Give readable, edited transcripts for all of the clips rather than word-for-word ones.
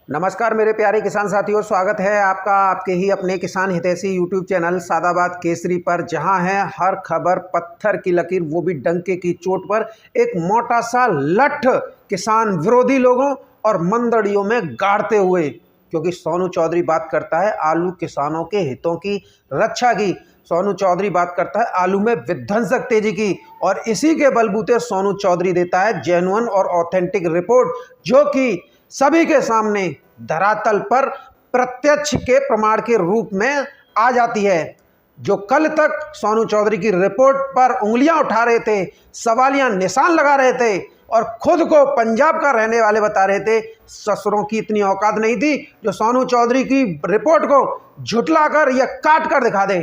नमस्कार मेरे प्यारे किसान साथियों, स्वागत है आपका आपके ही अपने किसान हितैषी यूट्यूब चैनल सादाबाद केसरी पर, जहां है हर खबर पत्थर की लकीर, वो भी डंके की चोट पर। एक मोटा सा लठ किसान विरोधी लोगों और मंदड़ियों में गाड़ते हुए, क्योंकि सोनू चौधरी बात करता है आलू किसानों के हितों की रक्षा की, सोनू चौधरी बात करता है आलू में विध्वंसक तेजी की, और इसी के बलबूते सोनू चौधरी देता है जेन्युइन और ऑथेंटिक रिपोर्ट, जो कि सभी के सामने धरातल पर प्रत्यक्ष के प्रमाण के रूप में आ जाती है। जो कल तक सोनू चौधरी की रिपोर्ट पर उंगलियां उठा रहे थे, सवालिया निशान लगा रहे थे और खुद को पंजाब का रहने वाले बता रहे थे, ससुरों की इतनी औकात नहीं थी जो सोनू चौधरी की रिपोर्ट को झुठलाकर या काट कर दिखा दे,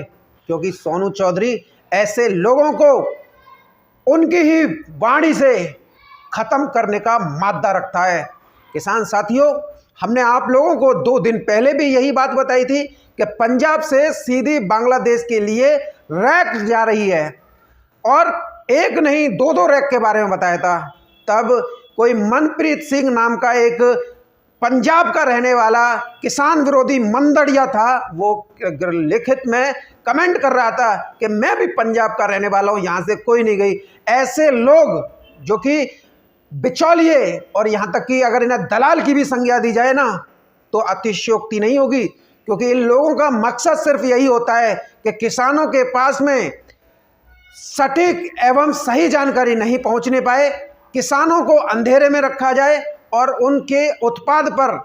क्योंकि सोनू चौधरी ऐसे लोगों को उनकी ही वाणी से खत्म करने का मादा रखता है। किसान साथियों, हमने आप लोगों को 2 दिन पहले भी यही बात बताई थी कि पंजाब से सीधी बांग्लादेश के लिए रैक जा रही है, और एक नहीं 2-2 रैक के बारे में बताया था। तब कोई मनप्रीत सिंह नाम का एक पंजाब का रहने वाला किसान विरोधी मंदड़िया था, वो लिखित में कमेंट कर रहा था कि मैं भी पंजाब का रहने वाला हूं, यहां से कोई नहीं गई। ऐसे लोग जो कि बिचौलिए, और यहां तक कि अगर इन्हें दलाल की भी संज्ञा दी जाए ना तो अतिशयोक्ति नहीं होगी, क्योंकि इन लोगों का मकसद सिर्फ यही होता है कि किसानों के पास में सटीक एवं सही जानकारी नहीं पहुंचने पाए, किसानों को अंधेरे में रखा जाए और उनके उत्पाद पर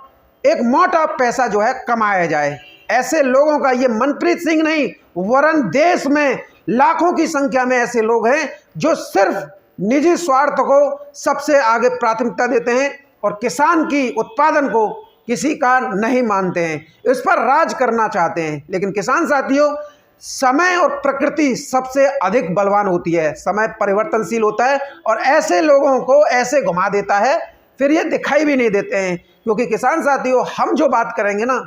एक मोटा पैसा जो है कमाया जाए। ऐसे लोगों का ये मनप्रीत सिंह नहीं, वरन देश में लाखों की संख्या में ऐसे लोग हैं जो सिर्फ निजी स्वार्थ को सबसे आगे प्राथमिकता देते हैं और किसान की उत्पादन को किसी का नहीं मानते हैं, इस पर राज करना चाहते हैं। लेकिन किसान साथियों, समय और प्रकृति सबसे अधिक बलवान होती है, समय परिवर्तनशील होता है और ऐसे लोगों को ऐसे घुमा देता है, फिर ये दिखाई भी नहीं देते हैं। क्योंकि किसान साथियों, हम जो बात करेंगे ना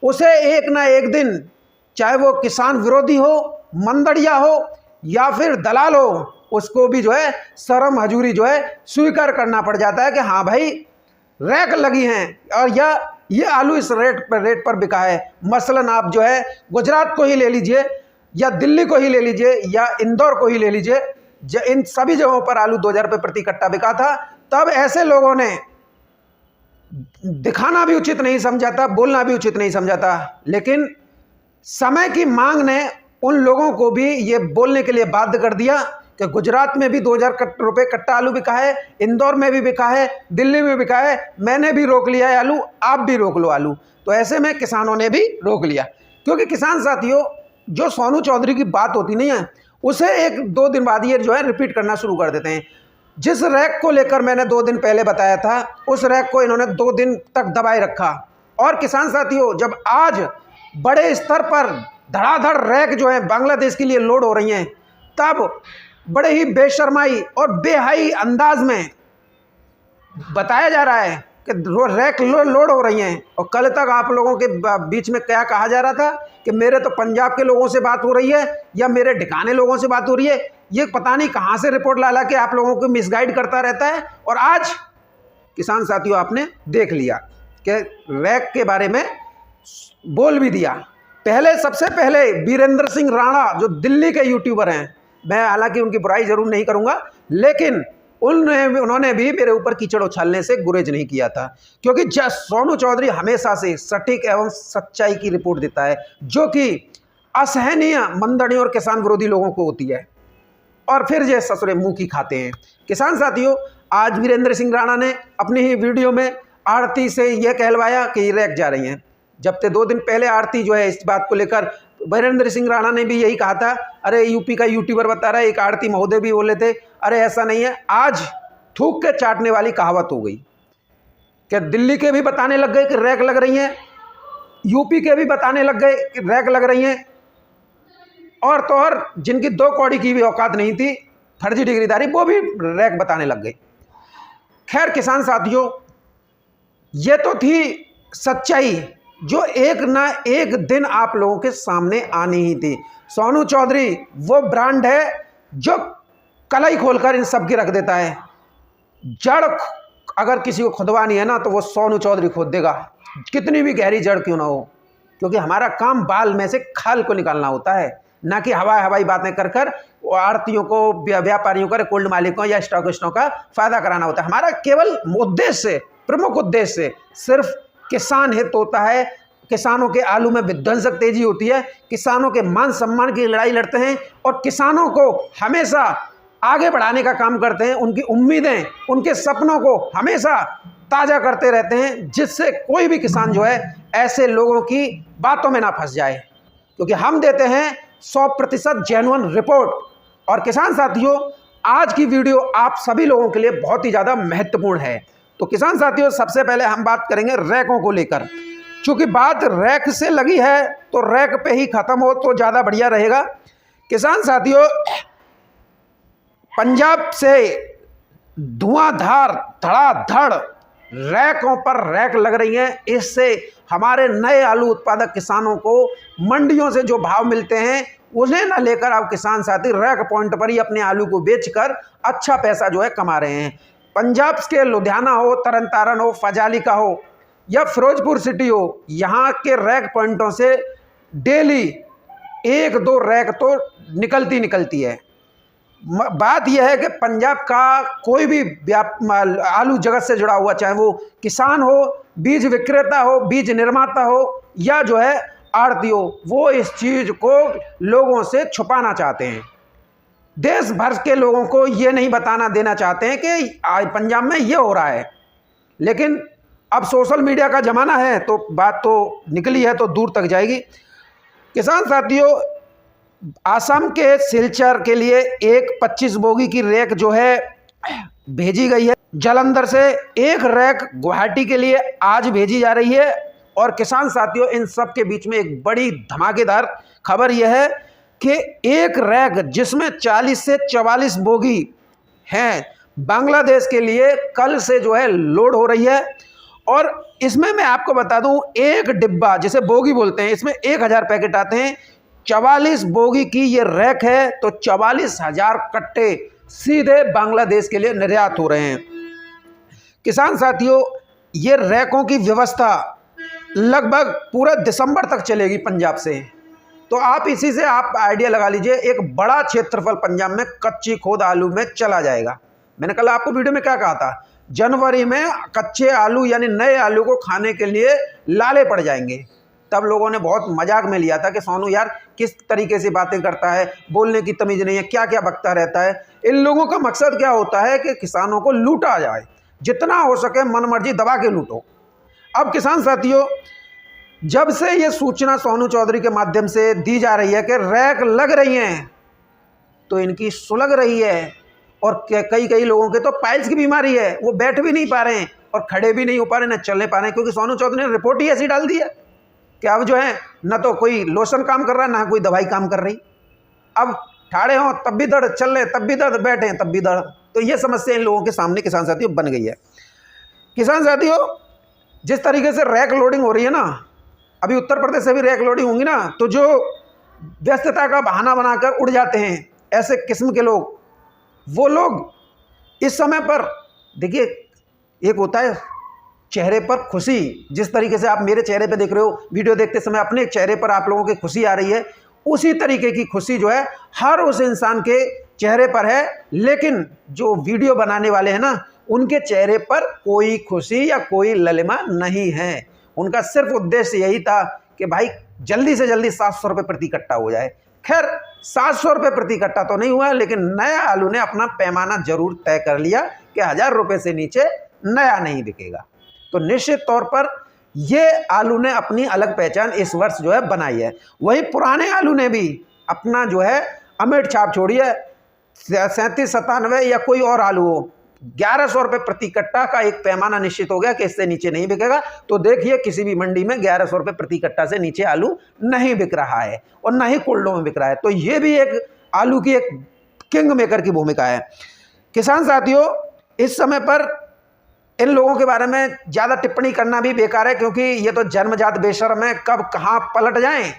उसे एक ना एक दिन, चाहे वो किसान विरोधी हो, मंदड़िया हो या फिर दलाल हो, उसको भी जो है शर्म हजूरी जो है स्वीकार करना पड़ जाता है कि हाँ भाई रैक लगी हैं और या ये आलू इस रेट पर बिका है। मसलन आप जो है गुजरात को ही ले लीजिए या दिल्ली को ही ले लीजिए या इंदौर को ही ले लीजिए, इन सभी जगहों पर आलू 2000 रुपये प्रति कट्टा बिका था। तब ऐसे लोगों ने दिखाना भी उचित नहीं समझा था, बोलना भी उचित नहीं समझा था, लेकिन समय की मांग ने उन लोगों को भी ये बोलने के लिए बाध्य कर दिया कि गुजरात में भी 2000 रुपये कट्टा आलू बिका है, इंदौर में भी बिका है, दिल्ली में बिका है, मैंने भी रोक लिया है आलू, आप भी रोक लो आलू। तो ऐसे में किसानों ने भी रोक लिया, क्योंकि किसान साथियों, जो सोनू चौधरी की बात होती नहीं है उसे 1-2 दिन बाद ये जो है रिपीट करना शुरू कर देते हैं। जिस रैक को लेकर मैंने 2 दिन पहले बताया था, उस रैक को इन्होंने 2 दिन तक दबाए रखा। और किसान साथियों, जब आज बड़े स्तर पर धड़ाधड़ रैक जो है बांग्लादेश के लिए लोड हो रही हैं, तब बड़े ही बेशर्माई और बेहाई अंदाज में बताया जा रहा है कि रैक लोड हो रही हैं। और कल तक आप लोगों के बीच में क्या कहा जा रहा था कि मेरे तो पंजाब के लोगों से बात हो रही है या मेरे ठिकाने लोगों से बात हो रही है। ये पता नहीं कहाँ से रिपोर्ट ला के आप लोगों को मिसगाइड करता रहता है। और आज किसान साथियों, आपने देख लिया कि रैक के बारे में बोल भी दिया। पहले सबसे पहले वीरेंद्र सिंह राणा, जो दिल्ली के यूट्यूबर हैं, मैं हालांकि उनकी बुराई जरूर नहीं करूंगा, लेकिन उन्होंने भी मेरे ऊपर कीचड़ उछालने से गुरेज नहीं किया था, क्योंकि सोनू चौधरी हमेशा से सटीक एवं सच्चाई की रिपोर्ट देता है, जो कि असहनीय मंदड़ियों और किसान विरोधी लोगों को होती है, और फिर ये ससुरे मुंह की खाते हैं। किसान साथियों, आज वीरेंद्र सिंह राणा ने अपनी ही वीडियो में आड़ती से यह कहलवाया कि रैक जा रही हैं, जबकि 2 दिन पहले आड़ती जो है इस बात को लेकर वीरेंद्र सिंह राणा ने भी यही कहा था। अरे यूपी का यूट्यूबर बता रहा है, एक आड़ती महोदय भी बोले थे, अरे ऐसा नहीं है। आज थूक के चाटने वाली कहावत हो गई कि दिल्ली के भी बताने लग गए कि रैक लग रही हैं, यूपी के भी बताने लग गए कि रैक लग रही हैं, और तो और जिनकी 2 कौड़ी की भी औकात नहीं थी, फर्जी डिग्रीदारी, वो भी रैक बताने लग गए। खैर किसान साथियों, ये तो थी सच्चाई जो एक ना एक दिन आप लोगों के सामने आनी ही थी। सोनू चौधरी वो ब्रांड है जो कलाई खोलकर इन सब की रख देता है। जड़ अगर किसी को खुदवानी है ना तो वो सोनू चौधरी खोद देगा। कितनी भी गहरी जड़ क्यों ना हो, क्योंकि हमारा काम बाल में से खाल को निकालना होता है, ना कि हवाई बातें कर कर आड़तियों को, व्यापारियों को, गोल्ड मालिकों या स्टॉकिस्टों का फायदा कराना होता है। हमारा केवल उद्देश्य, प्रमुख उद्देश्य सिर्फ किसान हित होता है। किसानों के आलू में विध्वंसक तेजी होती है, किसानों के मान सम्मान की लड़ाई लड़ते हैं और किसानों को हमेशा आगे बढ़ाने का काम करते हैं। उनकी उम्मीदें, उनके सपनों को हमेशा ताज़ा करते रहते हैं, जिससे कोई भी किसान जो है ऐसे लोगों की बातों में ना फंस जाए, क्योंकि हम देते हैं 100% जेन्युइन रिपोर्ट। और किसान साथियों, आज की वीडियो आप सभी लोगों के लिए बहुत ही ज़्यादा महत्वपूर्ण है। तो किसान साथियों, सबसे पहले हम बात करेंगे रैकों को लेकर। चूँकि बात रैक से लगी है तो रैक पे ही ख़त्म हो तो ज़्यादा बढ़िया रहेगा। किसान साथियों, पंजाब से धुआंधार धड़ाधड़ रैकों पर रैक लग रही हैं। इससे हमारे नए आलू उत्पादक किसानों को मंडियों से जो भाव मिलते हैं उन्हें न लेकर अब किसान साथी रैक पॉइंट पर ही अपने आलू को बेचकर अच्छा पैसा जो है कमा रहे हैं। पंजाब के लुधियाना हो, तरन तारण हो, फजालिका हो या फिरोजपुर सिटी हो, यहाँ के रैक पॉइंटों से डेली 1-2 रैक तो निकलती है। बात यह है कि पंजाब का कोई भी आलू जगत से जुड़ा हुआ, चाहे वो किसान हो, बीज विक्रेता हो, बीज निर्माता हो या जो है आड़ती हो, वो इस चीज़ को लोगों से छुपाना चाहते हैं। देश भर के लोगों को ये नहीं बताना देना चाहते हैं कि पंजाब में ये हो रहा है। लेकिन अब सोशल मीडिया का ज़माना है तो बात तो निकली है तो दूर तक जाएगी। किसान साथियों, आसाम के सिलचर के लिए एक 25 बोगी की रैक जो है भेजी गई है। जालंधर से एक रैक गुवाहाटी के लिए आज भेजी जा रही है। और किसान साथियों, इन सब के बीच में एक बड़ी धमाकेदार खबर यह है कि एक रैक जिसमें 40 से 44 बोगी हैं, बांग्लादेश के लिए कल से जो है लोड हो रही है। और इसमें मैं आपको बता दूं, एक डिब्बा जिसे बोगी बोलते हैं, इसमें 1000 पैकेट आते हैं। 44 बोगी की ये रैक है तो 44,000 कट्टे सीधे बांग्लादेश के लिए निर्यात हो रहे हैं। किसान साथियों, ये रैकों की व्यवस्था लगभग पूरे दिसंबर तक चलेगी पंजाब से। तो आप इसी से आप आइडिया लगा लीजिए, एक बड़ा क्षेत्रफल पंजाब में कच्ची खोद आलू में चला जाएगा। मैंने कल आपको वीडियो में क्या कहा था, जनवरी में कच्चे आलू यानी नए आलू को खाने के लिए लाले पड़ जाएंगे। तब लोगों ने बहुत मजाक में लिया था कि सोनू यार किस तरीके से बातें करता है, बोलने की तमीज नहीं है, क्या क्या बकता रहता है। इन लोगों का मकसद क्या होता है कि किसानों को लूटा जाए, जितना हो सके मनमर्जी दबा के लूटो। अब किसान साथियों, जब से ये सूचना सोनू चौधरी के माध्यम से दी जा रही है कि रैक लग रही हैं, तो इनकी सुलग रही है। और कई लोगों के तो पाइल्स की बीमारी है, वो बैठ भी नहीं पा रहे हैं और खड़े भी नहीं हो पा रहे, न चलने पा रहे हैं, क्योंकि सोनू चौधरी ने रिपोर्ट ही ऐसी डाल दी है कि अब जो है न तो कोई लोशन काम कर रहा है, ना कोई दवाई काम कर रही। अब ठाड़े हों तब भी दर्द, चल रहे तब भी दर्द, बैठे हैं तब भी दर्द। तो ये समस्या इन लोगों के सामने किसान साथियों बन गई है। किसान साथियों, जिस तरीके से रैक लोडिंग हो रही है ना, अभी उत्तर प्रदेश से भी रैक लोडिंग होंगी ना, तो जो व्यस्तता का बहाना बनाकर उड़ जाते हैं ऐसे किस्म के लोग, वो लोग इस समय पर देखिए, एक होता है चेहरे पर खुशी, जिस तरीके से आप मेरे चेहरे पे देख रहे हो, वीडियो देखते समय अपने चेहरे पर आप लोगों की खुशी आ रही है, उसी तरीके की खुशी जो है हर उस इंसान के चेहरे पर है। लेकिन जो वीडियो बनाने वाले हैं ना, उनके चेहरे पर कोई खुशी या कोई ललिमा नहीं है। उनका सिर्फ उद्देश्य यही था कि भाई जल्दी से जल्दी 700 रुपये प्रति कट्टा हो जाए। खैर 700 रुपये प्रति कट्टा तो नहीं हुआ, लेकिन नया आलू ने अपना पैमाना जरूर तय कर लिया कि 1000 रुपये से नीचे नया नहीं बिकेगा। तो निश्चित तौर पर ये आलू ने अपनी अलग पहचान इस वर्ष जो है बनाई है। वही पुराने आलू ने भी अपना जो है अमिट छाप छोड़ी है। 37-97 या कोई और आलू हो, 1100 रुपये प्रति कट्टा का एक पैमाना निश्चित हो गया कि इससे नीचे नहीं बिकेगा। तो देखिए, किसी भी मंडी में 1100 रुपये प्रति कट्टा से नीचे आलू नहीं बिक रहा है और ना ही कोल्डों में बिक रहा है। तो ये भी एक आलू की एक किंग मेकर की भूमिका है। किसान साथियों, इस समय पर इन लोगों के बारे में ज़्यादा टिप्पणी करना भी बेकार है, क्योंकि ये तो जन्मजात बेशर्म है। कब कहाँ पलट जाएं,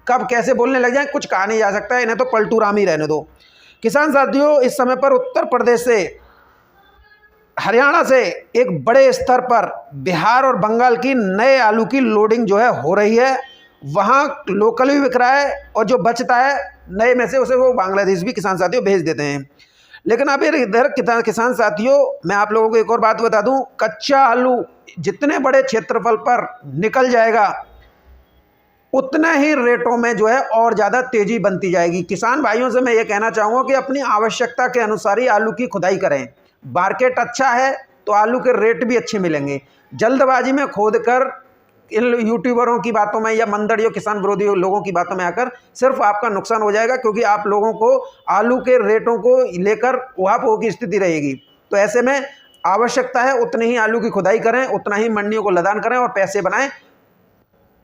कब कैसे बोलने लग जाएं, कुछ कहा नहीं जा सकता है। इन्हें तो पलटू राम ही रहने दो। किसान साथियों, इस समय पर उत्तर प्रदेश से हरियाणा से एक बड़े स्तर पर बिहार और बंगाल की नए आलू की लोडिंग जो है हो रही है। वहाँ लोकल भी बिक रहा है और जो बचता है नए में से उसे वो बांग्लादेश भी किसान साथियों भेज देते हैं। लेकिन अब इधर किसान साथियों मैं आप लोगों को एक और बात बता दूं, कच्चा आलू जितने बड़े क्षेत्रफल पर निकल जाएगा उतने ही रेटों में जो है और ज़्यादा तेज़ी बनती जाएगी। किसान भाइयों से मैं ये कहना चाहूँगा कि अपनी आवश्यकता के अनुसार ही आलू की खुदाई करें। मार्केट अच्छा है तो आलू के रेट भी अच्छे मिलेंगे। जल्दबाजी में खोद कर इन यूट्यूबरों की बातों में या मंदड़ियों किसान विरोधी लोगों की बातों में आकर सिर्फ आपका नुकसान हो जाएगा, क्योंकि आप लोगों को आलू के रेटों को लेकर उहापोह की स्थिति रहेगी। तो ऐसे में आवश्यकता है उतनी ही आलू की खुदाई करें, उतना ही मंडियों को लदान करें और पैसे बनाएं।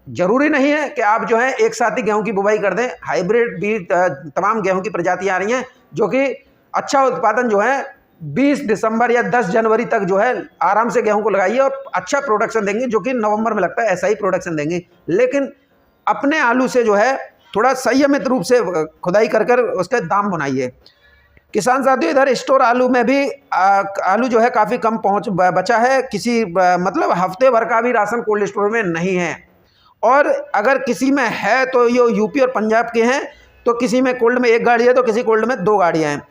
जरूरी नहीं है कि आप जो है एक साथ ही गेहूं की बुवाई कर दें। हाइब्रिड भी तमाम गेहूं की प्रजातियां आ रही हैं जो कि अच्छा उत्पादन जो है 20 दिसंबर या 10 जनवरी तक जो है आराम से गेहूं को लगाइए और अच्छा प्रोडक्शन देंगे, जो कि नवंबर में लगता है ऐसा ही प्रोडक्शन देंगे। लेकिन अपने आलू से जो है थोड़ा संयमित रूप से खुदाई कर कर उसके दाम बनाइए। किसान साथियों इधर स्टोर आलू में भी आलू जो है काफ़ी कम पहुँच बचा है। किसी मतलब हफ्ते भर का भी राशन कोल्ड स्टोर में नहीं है, और अगर किसी में है तो ये यूपी और पंजाब के हैं। तो किसी में कोल्ड में 1 गाड़ी है तो किसी कोल्ड में 2 गाड़ियाँ हैं।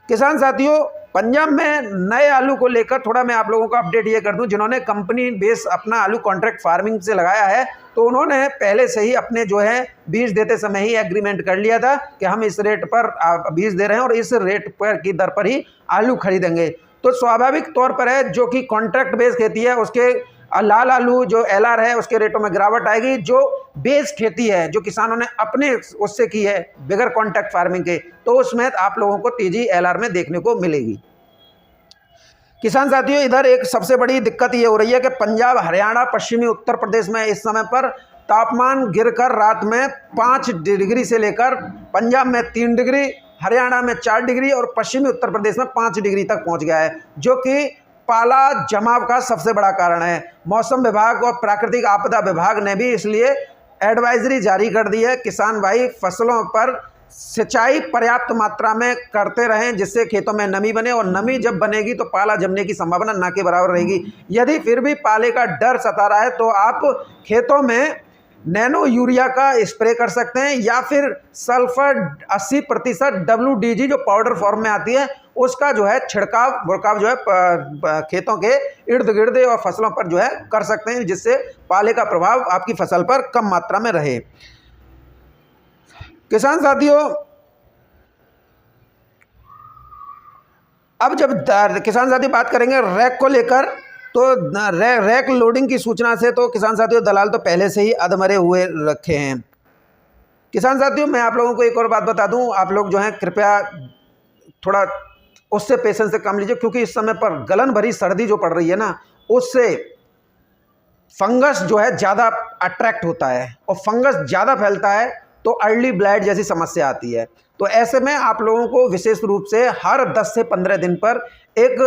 किसान साथियों पंजाब में नए आलू को लेकर थोड़ा मैं आप लोगों को अपडेट ये कर दूं, जिन्होंने कंपनी बेस अपना आलू कॉन्ट्रैक्ट फार्मिंग से लगाया है तो उन्होंने पहले से ही अपने जो है बीज देते समय ही एग्रीमेंट कर लिया था कि हम इस रेट पर बीज दे रहे हैं और इस रेट पर की दर पर ही आलू खरीदेंगे। तो स्वाभाविक तौर पर है जो कि कॉन्ट्रैक्ट बेस खेती है उसके लाल आलू जो LR है उसके रेटों में गिरावट आएगी। जो बेस खेती है जो किसानों ने अपने उससे की है बगैर कॉन्ट्रैक्ट फार्मिंग के, तो उसमें आप लोगों को तेजी LR में देखने को मिलेगी। किसान साथियों इधर एक सबसे बड़ी दिक्कत ये हो रही है कि पंजाब, हरियाणा, पश्चिमी उत्तर प्रदेश में इस समय पर तापमान गिरकर रात में 5 डिग्री से लेकर पंजाब में 3 डिग्री, हरियाणा में 4 डिग्री और पश्चिमी उत्तर प्रदेश में 5 डिग्री तक पहुंच गया है, जो कि पाला जमाव का सबसे बड़ा कारण है। मौसम विभाग और प्राकृतिक आपदा विभाग ने भी इसलिए एडवाइजरी जारी कर दी है। किसान भाई फसलों पर सिंचाई पर्याप्त मात्रा में करते रहें जिससे खेतों में नमी बने, और नमी जब बनेगी तो पाला जमने की संभावना ना के बराबर रहेगी। यदि फिर भी पाले का डर सता रहा है तो आप खेतों में नैनो यूरिया का स्प्रे कर सकते हैं या फिर सल्फर 80% WDG जो पाउडर फॉर्म में आती है उसका जो है छिड़काव जो है खेतों के इर्द गिर्द और फसलों पर जो है कर सकते हैं, जिससे पाले का प्रभाव आपकी फसल पर कम मात्रा में रहे। किसान साथियों अब जब किसान साथी बात करेंगे रैक को लेकर, तो रैक लोडिंग की सूचना से तो किसान साथियों दलाल तो पहले से ही अधमरे हुए रखे हैं। किसान साथियों मैं आप लोगों को एक और बात बता दूं, आप लोग जो हैं कृपया थोड़ा उससे पेशेंस से काम लीजिए, क्योंकि इस समय पर गलन भरी सर्दी जो पड़ रही है ना उससे फंगस जो है ज़्यादा अट्रैक्ट होता है और फंगस ज़्यादा फैलता है तो अर्ली ब्लाइट जैसी समस्या आती है। तो ऐसे में आप लोगों को विशेष रूप से हर 10 से 15 दिन पर एक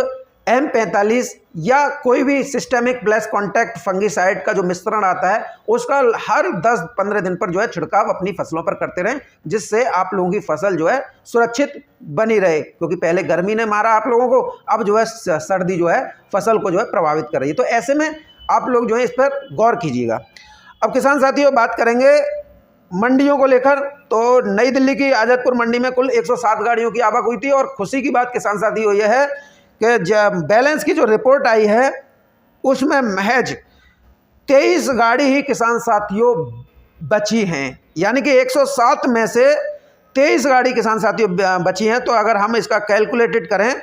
M45 या कोई भी सिस्टेमिक प्लस कॉन्टैक्ट फंगिसाइड का जो मिश्रण आता है उसका हर 10-15 दिन पर जो है छिड़काव अपनी फसलों पर करते रहें, जिससे आप लोगों की फसल जो है सुरक्षित बनी रहे। क्योंकि पहले गर्मी ने मारा आप लोगों को, अब जो है सर्दी जो है फसल को जो है प्रभावित कर रही है। तो ऐसे में आप लोग जो है इस पर गौर कीजिएगा। अब किसान साथियों बात करेंगे मंडियों को लेकर, तो नई दिल्ली की आज़ादपुर मंडी में कुल 107 गाड़ियों की आवक हुई थी। और खुशी की बात किसान साथियों यह है कि बैलेंस की जो रिपोर्ट आई है उसमें महज 23 गाड़ी ही किसान साथियों बची हैं, यानी कि 107 में से 23 गाड़ी किसान साथियों बची हैं। तो अगर हम इसका कैलकुलेटेड करें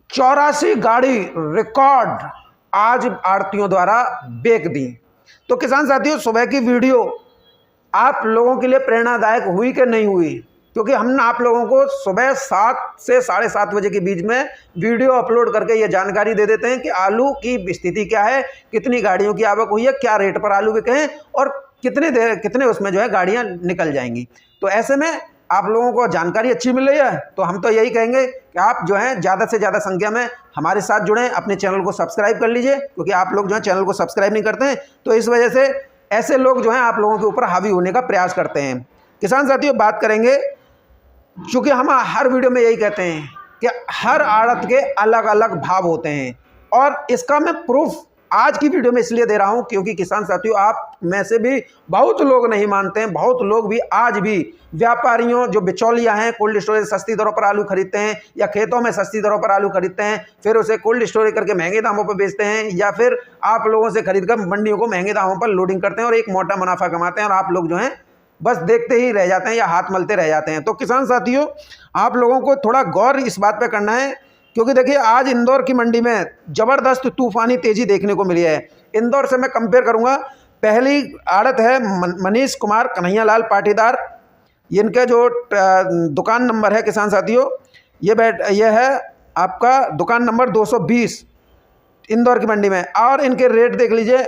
चौरासी गाड़ी रिकॉर्ड आज आड़तियों द्वारा बेच दी। तो किसान साथियों सुबह की वीडियो आप लोगों के लिए प्रेरणादायक हुई कि नहीं हुई? क्योंकि हमने आप लोगों को सुबह 7 से 7:30 बजे के बीच में वीडियो अपलोड करके ये जानकारी दे देते हैं कि आलू की स्थिति क्या है, कितनी गाड़ियों की आवक हुई है, क्या रेट पर आलू बिके हैं और कितने उसमें जो है गाड़ियाँ निकल जाएंगी। तो ऐसे में आप लोगों को जानकारी अच्छी मिल रही है तो हम तो यही कहेंगे कि आप जो है ज़्यादा से ज़्यादा संख्या में हमारे साथ जुड़ें, अपने चैनल को सब्सक्राइब कर लीजिए। क्योंकि आप लोग जो है चैनल को सब्सक्राइब नहीं करते हैं तो इस वजह से ऐसे लोग जो हैं आप लोगों के ऊपर हावी होने का प्रयास करते हैं। किसान साथियों बात करेंगे, चूँकि हम हर वीडियो में यही कहते हैं कि हर आड़त के अलग अलग भाव होते हैं, और इसका मैं प्रूफ आज की वीडियो में इसलिए दे रहा हूं क्योंकि किसान साथियों आप में से भी बहुत लोग नहीं मानते हैं, बहुत लोग भी आज भी व्यापारियों जो बिचौलिया हैं, कोल्ड स्टोरेज सस्ती दरों पर आलू खरीदते हैं या खेतों में सस्ती दरों पर आलू खरीदते हैं, फिर उसे कोल्ड स्टोरेज करके महंगे दामों पर बेचते हैं, या फिर आप लोगों से खरीदकर मंडियों को महंगे दामों पर लोडिंग करते हैं और एक मोटा मुनाफा कमाते हैं, और आप लोग जो हैं बस देखते ही रह जाते हैं या हाथ मलते रह जाते हैं। तो किसान साथियों आप लोगों को थोड़ा गौर इस बात पे करना है, क्योंकि देखिए आज इंदौर की मंडी में ज़बरदस्त तूफानी तेज़ी देखने को मिली है। इंदौर से मैं कंपेयर करूंगा, पहली आड़त है मनीष कुमार कन्हैयालाल पाटीदार, इनका जो दुकान नंबर है किसान साथियों ये है आपका दुकान नंबर 220 इंदौर की मंडी में, और इनके रेट देख लीजिए।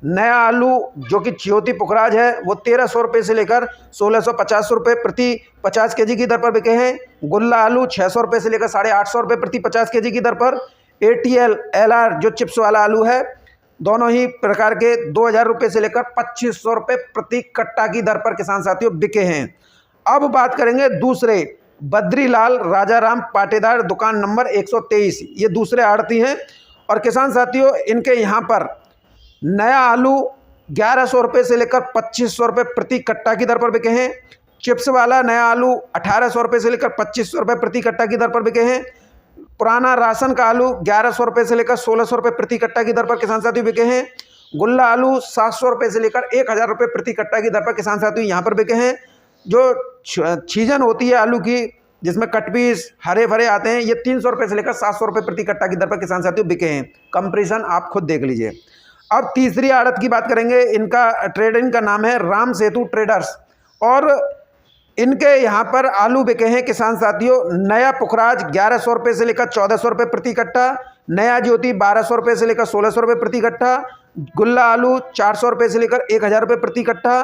नया आलू जो कि ज्योति पुखराज है वो 1300 रुपये से लेकर 1650 रुपये प्रति 50 केजी की दर पर बिके हैं। गुल्ला आलू 600 रुपये से लेकर 850 रुपये प्रति 50 केजी की दर पर। ATL LR जो चिप्स वाला आलू है दोनों ही प्रकार के 2000 रुपये से लेकर 2500 रुपये प्रति कट्टा की दर पर किसान साथियों बिके हैं। अब बात करेंगे दूसरे बद्रीलाल राजाराम पाटीदार दुकान नंबर 123, ये दूसरे आड़ती हैं, और किसान साथियों इनके यहाँ पर नया आलू 1100 रुपये से लेकर 2500 रुपये प्रति कट्टा की दर पर बिके हैं। चिप्स वाला नया आलू 1800 रुपये से लेकर 2500 रुपये प्रति कट्टा की दर पर बिके हैं। पुराना राशन का आलू 1100 रुपये से लेकर 1600 रुपये प्रति कट्टा की दर पर किसान साथियों बिके हैं। गुल्ला आलू 700 रुपये से लेकर 1000 रुपये प्रति कट्टा की दर पर किसान साथियों यहाँ पर बिके हैं। जो सीजन होती है आलू की जिसमें कट पीस हरे भरे आते हैं, ये 300 रुपये से लेकर 700 रुपये प्रति कट्टा की दर पर किसान साथियों बिके हैं। कंपेरिजन आप खुद देख लीजिए। अब तीसरी आड़त की बात करेंगे, इनका ट्रेडिंग का नाम है राम सेतु ट्रेडर्स, और इनके यहाँ पर आलू बिके हैं किसान साथियों। नया पुखराज 1100 रुपये से लेकर 1400 रुपये प्रति कट्टा, नया ज्योति 1200 रुपये से लेकर 1600 रुपये प्रति कट्टा, गुल्ला आलू 400 रुपये से लेकर 1000 रुपये प्रति कट्टा,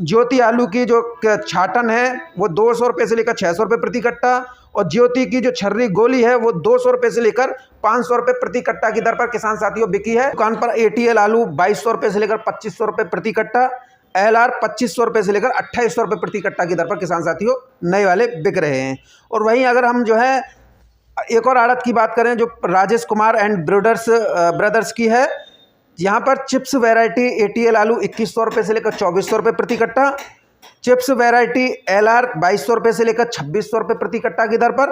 ज्योति आलू की जो छाटन है वो 200 रुपये से लेकर 600 रुपये प्रति कट्टा, और ज्योति की जो छर्री गोली है वो 200 रुपये से लेकर 500 रुपये प्रति कट्टा की दर पर किसान साथियों बिकी है। दुकान पर ATL आलू 2200 रुपये से लेकर 2500 रुपये प्रति कट्टा, LR 2500 रुपये से लेकर 2800 रुपये प्रति कट्टा की दर पर किसान साथियों नए वाले बिक रहे हैं। और वहीं अगर हम जो है एक और आड़त की बात करें जो राजेश कुमार एंड ब्रदर्स की है, यहाँ पर चिप्स वैरायटी ATL आलू 2100 रुपये से लेकर 2400 रुपये प्रति कट्टा, चिप्स वैरायटी LR 2200 रुपये से लेकर 2600 रुपये प्रति कट्टा की दर पर,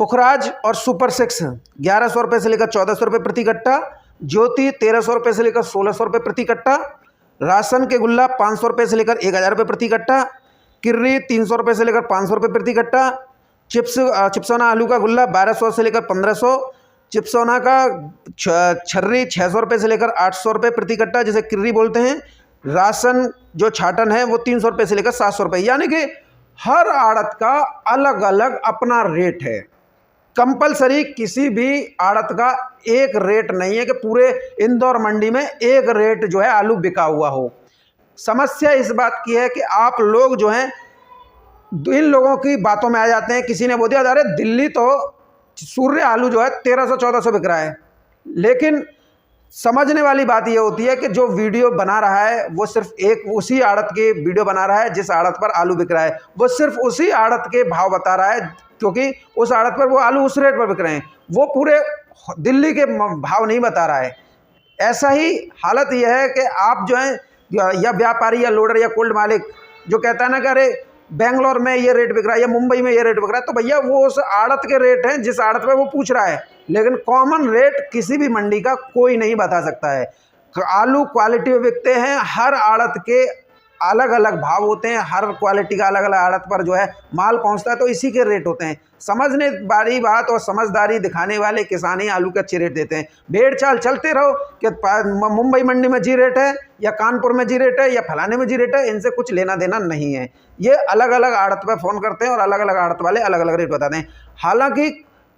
पुखराज और सुपर 6 1100 रुपये से लेकर 1400 रुपये प्रति कट्टा, ज्योति 1300 रुपये से लेकर 1600 रुपये प्रति कट्टा, राशन के गुल्ला 500 रुपये से लेकर 1000 रुपये प्रति कट्टा, किर्री 300 रुपये से लेकर 500 रुपये प्रति कट्टा, चिप्सोना आलू का गुल्ला 1200 से लेकर 1500, चिप्सोना का छर्री 600 रुपये से लेकर 800 रुपये प्रति कट्टा जिसे किर्री बोलते हैं, राशन जो छाटन है वो 300 रुपये से लेकर 700 रुपये, यानी कि हर आड़त का अलग अलग अपना रेट है। कंपलसरी किसी भी आड़त का एक रेट नहीं है कि पूरे इंदौर मंडी में एक रेट जो है आलू बिका हुआ हो। समस्या इस बात की है कि आप लोग जो हैं इन लोगों की बातों में आ जाते हैं। किसी ने बोल दिया अरे दिल्ली तो सूर्य आलू जो है 1300-1400 बिक रहा है, लेकिन समझने वाली बात यह होती है कि जो वीडियो बना रहा है वो सिर्फ एक उसी आड़त की वीडियो बना रहा है जिस आड़त पर आलू बिक रहा है, वो सिर्फ उसी आड़त के भाव बता रहा है क्योंकि उस आड़त पर वो आलू उस रेट पर बिक रहे हैं, वो पूरे दिल्ली के भाव नहीं बता रहा है। ऐसा ही हालत यह है कि आप जो है या व्यापारी या लोडर या कोल्ड मालिक जो कहता है ना कि अरे बेंगलोर में ये रेट बिक रहा है या मुंबई में ये रेट बिक रहा है, तो भैया वो उस आड़त के रेट हैं जिस आड़त पे वो पूछ रहा है, लेकिन कॉमन रेट किसी भी मंडी का कोई नहीं बता सकता है। आलू क्वालिटी में बिकते हैं, हर आड़त के अलग अलग भाव होते हैं, हर क्वालिटी का अलग अलग आड़त पर जो है माल पहुंचता है, तो इसी के रेट होते हैं। समझने वाली बात और समझदारी दिखाने वाले किसान ही आलू के अच्छे रेट देते हैं। भेड़ चाल चलते रहो कि मुंबई मंडी में जी रेट है या कानपुर में जी रेट है या फलाने में जी रेट है, इनसे कुछ लेना देना नहीं है। ये अलग अलग आड़त पर फ़ोन करते हैं और अलग अलग आड़त वाले अलग अलग रेट बताते हैं। हालांकि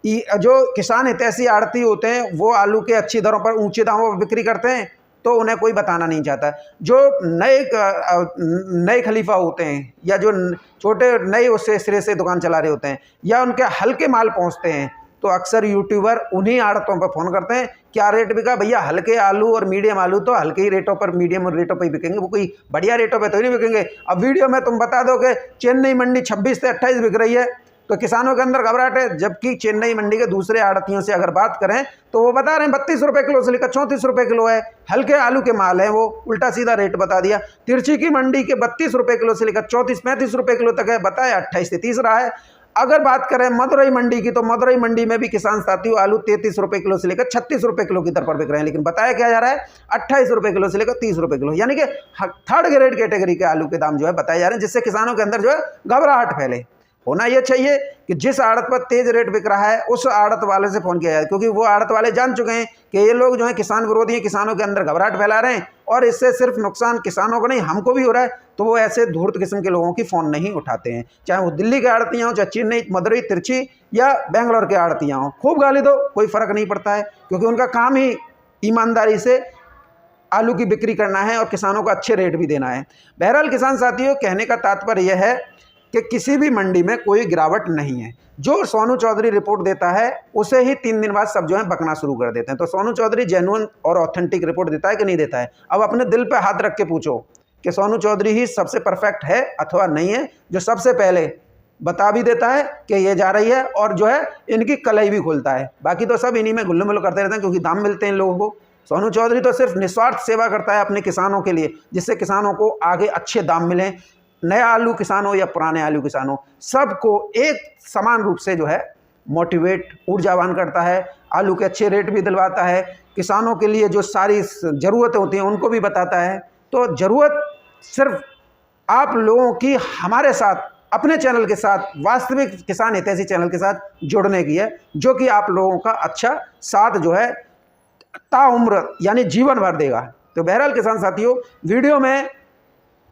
जो किसान हितैषी आड़ती होते हैं वो आलू के अच्छी दरों पर ऊंचे दामों पर बिक्री करते हैं, तो उन्हें कोई बताना नहीं चाहता। जो नए खलीफा होते हैं या जो छोटे नए उससे सिरे से दुकान चला रहे होते हैं या उनके हल्के माल पहुंचते हैं, तो अक्सर यूट्यूबर उन्हीं आड़तों पर फ़ोन करते हैं, क्या रेट बिका भैया? हल्के आलू और मीडियम आलू तो हल्के ही रेटों पर, मीडियम रेटों पर ही बिकेंगे, वो कोई बढ़िया रेटों पर तो नहीं बिकेंगे। अब वीडियो में तुम बता दो कि चेन्नई मंडी 26 से 28 बिक रही है, तो किसानों के अंदर घबराहट है। जबकि चेन्नई मंडी के दूसरे आड़तियों से अगर बात करें तो वो बता रहे हैं 32 रुपये किलो से लेकर 34 रुपये किलो है, हल्के आलू के माल हैं, वो उल्टा सीधा रेट बता दिया। तिरछी की मंडी के 32 रुपये किलो से लेकर 34-35 रुपये किलो तक है, बताया 28 से 30 रहा है। अगर बात करें मदुरई मंडी की, तो मदुरई मंडी में भी किसान साथियों आलू 33 रुपये किलो से लेकर 36 रुपये किलो की दर पर बिक रहे हैं, लेकिन बताया क्या जा रहा है 28 रुपये किलो से लेकर 30 रुपये किलो, यानी कि थर्ड ग्रेड कैटेगरी के आलू के दाम जो है बताए जा रहे हैं, जिससे किसानों के अंदर जो है घबराहट फैले। होना यह चाहिए कि जिस आड़त पर तेज रेट बिक रहा है उस आड़त वाले से फ़ोन किया जाए, क्योंकि वो आड़त वाले जान चुके हैं कि ये लोग जो है किसान विरोधी हैं, किसानों के अंदर घबराहट फैला रहे हैं और इससे सिर्फ नुकसान किसानों को नहीं हमको भी हो रहा है। तो वो ऐसे धूर्त किस्म के लोगों की फ़ोन नहीं उठाते हैं, चाहे वो दिल्ली के आड़तियाँ हों, चाहे चेन्नई, मदुरई, तिरछी या बेंगलोर के आड़तियाँ हों। खूब गाली दो, कोई फ़र्क नहीं पड़ता है, क्योंकि उनका काम ही ईमानदारी से आलू की बिक्री करना है और किसानों को अच्छे रेट भी देना है। बहरहाल किसान साथियों, कहने का तात्पर्य यह है कि किसी भी मंडी में कोई गिरावट नहीं है। जो सोनू चौधरी रिपोर्ट देता है उसे ही 3 दिन बाद सब जो है बकना शुरू कर देते हैं। तो सोनू चौधरी जेन्युइन और ऑथेंटिक रिपोर्ट देता है कि नहीं देता है? अब अपने दिल पे हाथ रख के पूछो कि सोनू चौधरी ही सबसे परफेक्ट है अथवा नहीं है, जो सबसे पहले बता भी देता है कि ये जा रही है और जो है इनकी कलाई भी खुलता है। बाकी तो सब इन्हीं में गुल्लुमुल्लु करते रहते हैं, क्योंकि दाम मिलते हैं इन लोगों को। सोनू चौधरी तो सिर्फ निस्वार्थ सेवा करता है अपने किसानों के लिए, जिससे किसानों को आगे अच्छे दाम मिलें। नया आलू किसान हो या पुराने आलू किसान हो, सबको एक समान रूप से जो है मोटिवेट, ऊर्जावान करता है। आलू के अच्छे रेट भी दिलवाता है, किसानों के लिए जो सारी ज़रूरतें होती हैं उनको भी बताता है। तो ज़रूरत सिर्फ आप लोगों की हमारे साथ, अपने चैनल के साथ, वास्तविक किसान हितैषी चैनल के साथ जुड़ने की है, जो कि आप लोगों का अच्छा साथ जो है ताउम्र यानी जीवन भर देगा। तो बहरहाल किसान साथियों, वीडियो में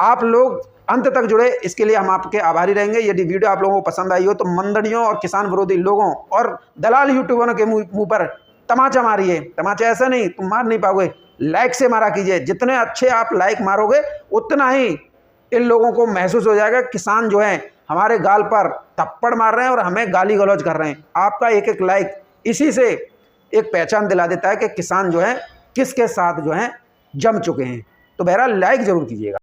आप लोग अंत तक जुड़े, इसके लिए हम आपके आभारी रहेंगे। यदि वीडियो आप लोगों को पसंद आई हो तो मंडलियों और किसान विरोधी लोगों और दलाल यूट्यूबरों के मुंह पर तमाचा मारिए। तमाचा ऐसा नहीं, तुम मार नहीं पाओगे, लाइक से मारा कीजिए। जितने अच्छे आप लाइक मारोगे उतना ही इन लोगों को महसूस हो जाएगा किसान जो है हमारे गाल पर थप्पड़ मार रहे हैं और हमें गाली गलौज कर रहे हैं। आपका एक एक लाइक इसी से एक पहचान दिला देता है कि किसान जो है किसके साथ जो है जम चुके हैं। तो बहरहाल लाइक ज़रूर कीजिएगा।